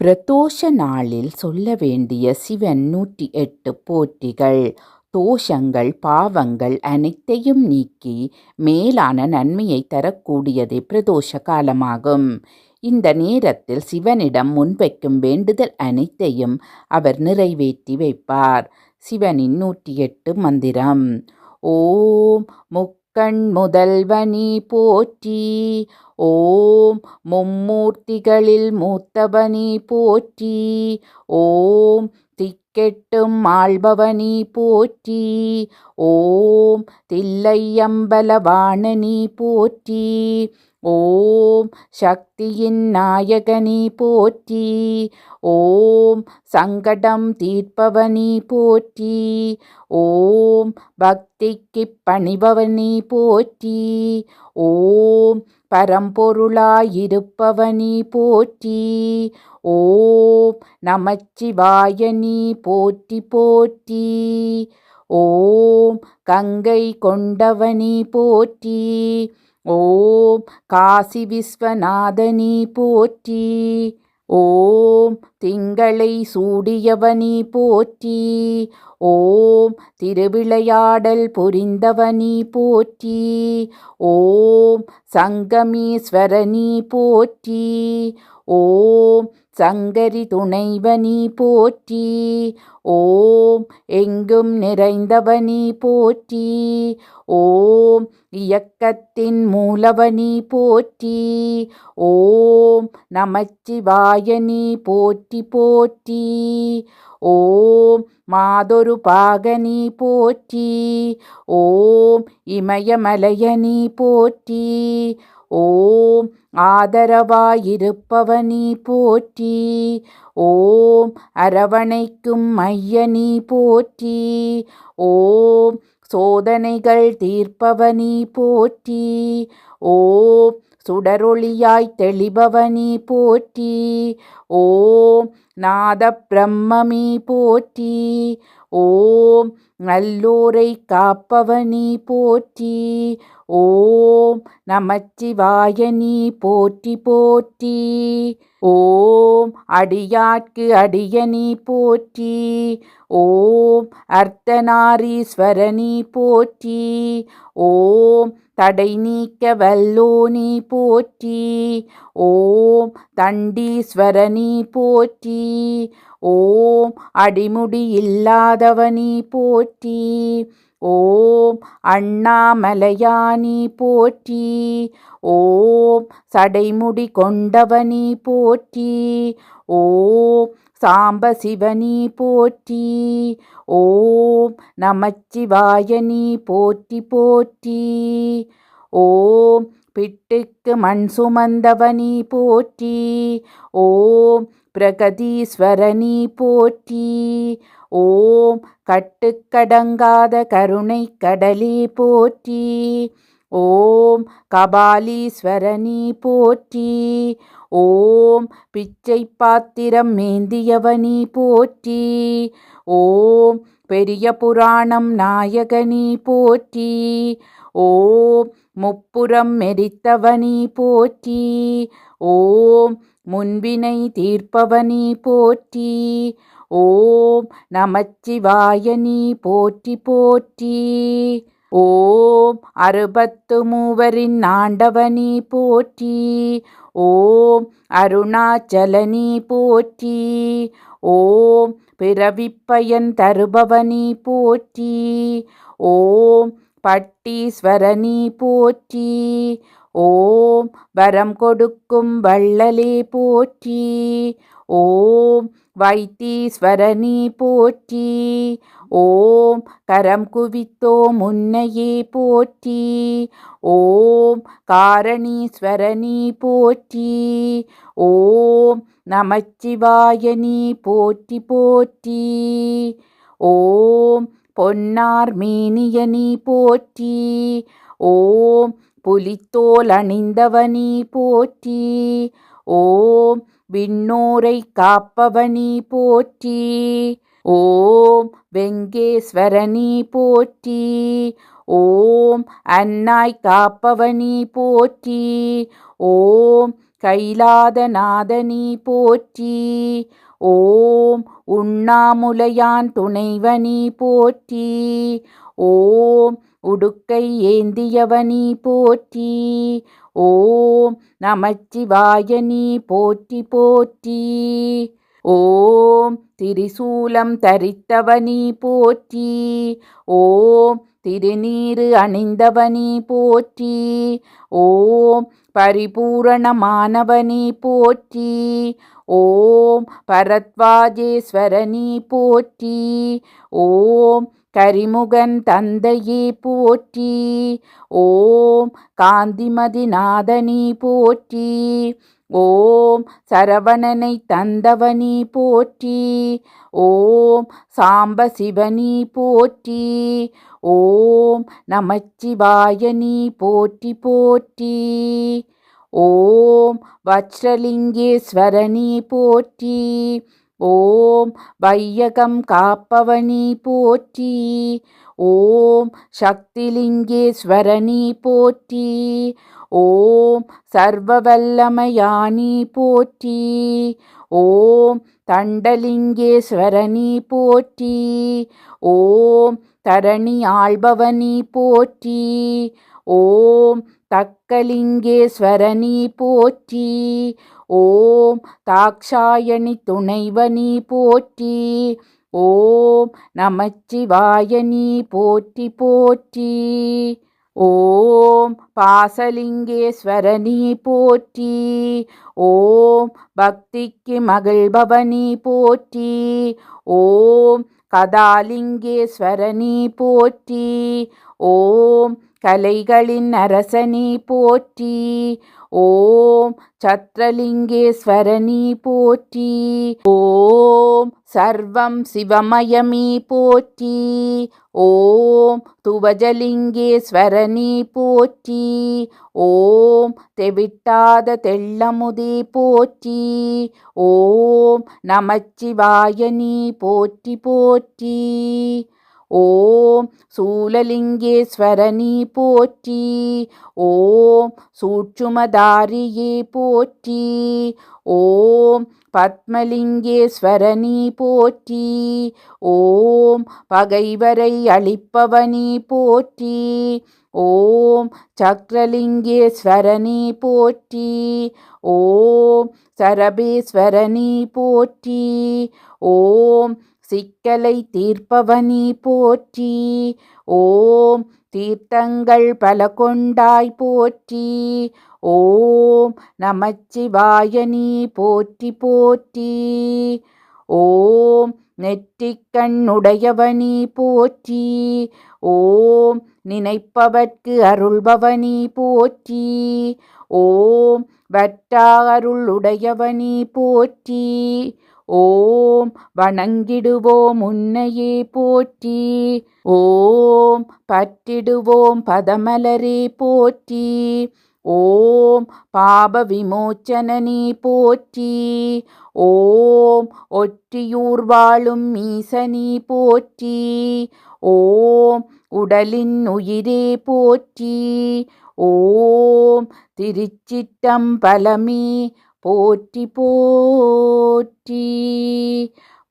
பிரதோஷ நாளில் சொல்ல வேண்டிய சிவன் 108 போற்றிகள். தோஷங்கள் பாவங்கள் அனைத்தையும் நீக்கி மேலான நன்மையை தரக்கூடியதே பிரதோஷ காலமாகும். இந்த நேரத்தில் சிவனிடம் முன்வைக்கும் வேண்டுதல் அனைத்தையும் அவர் நிறைவேற்றி வைப்பார். சிவனின் 108 மந்திரம். ஓம் முக்கண் முதல்வனி போற்றி. ஓம் மும்மூர்த்திகளில் மூத்தவனி போற்றி. ஓம் திக்கெட்டும் ஆள்பவனி போற்றி. ஓம் தில்லையம்பலவாணனி போற்றி. ஓம் சக்தியின் நாயகனி போற்றி. ஓம் சங்கடம் தீர்ப்பவனி போற்றி. ஓம் பக்திக்குப் பணிபவனி போற்றி. ஓம் பரம்பொருளாயிருப்பவனி போற்றி. ஓம் நமச்சிவாயனி போற்றி போற்றி. ஓம் கங்கை கொண்டவனி போற்றி. ஓம் காசி விஸ்வநாதனி போற்றி. ஓம் திங்களை சூடியவனி போற்றி. ஓம் திருவிளையாடல் புரிந்தவனி போற்றி. ஓம் சங்கமீஸ்வரனி போற்றி. ஓம் சங்கரி துணைவனி போற்றி. ஓம் எங்கும் நிறைந்தவனி போற்றி. ஓம் இயக்கத்தின் மூலவனி போற்றி. ஓம் நமச்சிவாயனி போற்றி போற்றி. ஓம் மாதொரு பாகனி போற்றி. ஓம் இமயமலையனி போற்றி. ஓம் ஆதரவாயிருப்பவனி போற்றி. ஓம் அரவணைக்கும் மையனி போற்றி. ஓம் சோதனைகள் தீர்ப்பவனி போற்றி. ஓம் சுடரொளியாய் தெளிபவனி போற்றி. ஓம் நாத பிரம்மமி போற்றி. ஓம் நல்லோரை காப்பவனி போற்றி. ஓம் நமச்சிவாயனி போற்றி போற்றி. ஓம் அடியாட்கு அடியனி போற்றி. ஓம் அர்த்தநாரீஸ்வரனி போற்றி. ஓம் தடை நீக்க வல்லோனி போற்றி. ஓம் தண்டீஸ்வரனி போற்றி. ஓம் அடிமுடி இல்லாதவனி போற்றி. ஓம் அண்ணாமலையானி போற்றி. ஓம் சடைமுடி கொண்டவனி போற்றி. ஓம் சாம்பசிவனி போற்றி. ஓம் நமச்சிவாயனி போற்றி போற்றி. ஓம் பிட்டுக்கு மண் சுமந்தவனி போற்றி. ஓம் பிரகதீஸ்வரனி போற்றி. ஓம் கட்டுக்கடங்காத கருணை கடலே போற்றி. ஓம் கபாலீஸ்வரனி போற்றி. ஓம் பிச்சை பாத்திரம் மேந்தியவனி போற்றி. ஓம் பெரிய புராணம் நாயகனி போற்றி. ஓம் முப்புறம் மெரித்தவனி போற்றி. ஓம் முன்வினை தீர்ப்பவனி போற்றி. ஓம் நமச்சிவாயனி போற்றி போற்றி. ஓம் 63 ஆண்டவனி போற்றி. ஓம் அருணாச்சலனி போற்றி. ஓம் பிறவிப்பயன் தருபவனி போற்றி. ஓம் பட்டீஸ்வரனி போற்றி. ஓம் வரம் கொடுக்கும் வள்ளலே போற்றி. ஓம் வைத்தீஸ்வரனி போற்றி. ஓம் கரம் குவித்தோ முன்னையே போற்றி. ஓம் காரணீஸ்வரனி போற்றி. ஓம் நமச்சிவாயனி போற்றி போற்றி. ஓம் பொன்னார் மேனியனி போற்றி. ஓம் புலித்தோல் அணிந்தவனி போற்றி. ஓம் விண்ணோரை காப்பவனி போற்றி. ஓம் வெங்கேஸ்வரனி போற்றி. ஓம் அன்னாய் காப்பவனி போற்றி. ஓம் கைலாதநாதனி போற்றி. ஓம் உண்ணாமுலையான் துணைவனி போற்றி. ஓம் உடுக்கை ஏந்தியவனி போற்றி. ஓம் நமச்சிவாயனி போற்றி போற்றி. ஓம் திரிசூலம் தரித்தவனி போற்றி. ஓம் திருநீறு அணிந்தவனி போற்றி. ஓம் பரிபூரணமானவனி போற்றி. ஓம் பரத்வாஜேஸ்வரனி போற்றி. ஓம் கரிமுகன் தந்தையே போற்றி. ஓம் காந்திமதிநாதனி போற்றி. ஓம் சரவணனை தந்தவனி போற்றி. ஓம் சாம்பசிவனி போற்றி. ஓம் நமச்சிவாயனி போற்றி போற்றி. ஓம் வஜ்ரலிங்கேஸ்வரனி போற்றி. ஓம் வையகம் காப்பவனி போற்றி. ஓம் சக்திலிங்கேஸ்வரனி போற்றி. ஓம் சர்வவல்லமயானி போற்றி. ஓம் தண்டலிங்கேஸ்வரனி போற்றி. ஓம் தரணி ஆள்பவனி போற்றி. ஓம் தக்கலிங்கேஸ்வரனி போற்றி. ஓம் தாக்ஷாயணி துணைவனி போற்றி. ஓம் நமச்சிவாயனி போற்றி போற்றி. ஓம் பாசலிங்கேஸ்வரனி போற்றி. ஓம் பக்திக்கு மகிழ்பவனி போற்றி. ஓம் கதாலிங்கேஸ்வரனி போற்றி. ஓம் கலைகளின் அரசனி போற்றி. ஓம் சத்ரலிங்கேஸ்வரனி போற்றி. ஓம் சர்வம் சிவமயமி போற்றி. ஓம் துவஜலிங்கேஸ்வரனி போற்றி. ஓம் தெவிட்டாத தெள்ளமுதே போற்றி. ஓம் நமச்சிவாயனி போற்றி போற்றி. ஓம் சூலலிங்கேஸ்வரனி போற்றி. ஓம் சூட்சுமதாரியே போற்றி. ஓம் பத்மலிங்கேஸ்வரனி போற்றி. ஓம் பகைவரை அழிப்பவனி போற்றி. ஓம் சக்ரலிங்கேஸ்வரனி போற்றி. ஓம் சரபேஸ்வரனி போற்றி. ஓம் சிக்கலை தீர்ப்பவனி போற்றி. ஓம் தீர்த்தங்கள் பல கொண்டாய் போற்றி. ஓம் நமச்சிவாயனி போற்றி போற்றி. ஓம் நெற்றிக்கண்ணுடையவனி போற்றி. ஓம் நினைப்பவர்க்கு அருள்பவனி போற்றி. ஓம் வட்டாருளுடையவனி போற்றி. ஓம் வணங்கிடுவோம் உன்னையே போற்றி. ஓம் பற்றிடுவோம் பதமலரே போற்றி. ஓம் பாப விமோச்சனனி போற்றி. ஓம் ஒற்றியூர் வாழும் ஈசனி போற்றி. ஓம் உடலின் உயிரே போற்றி. ஓம் திருச்சிற்றம்பலமே போற்றி போற்றி.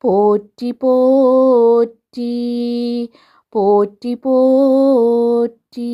போற்றி போற்றி. போற்றி போற்றி.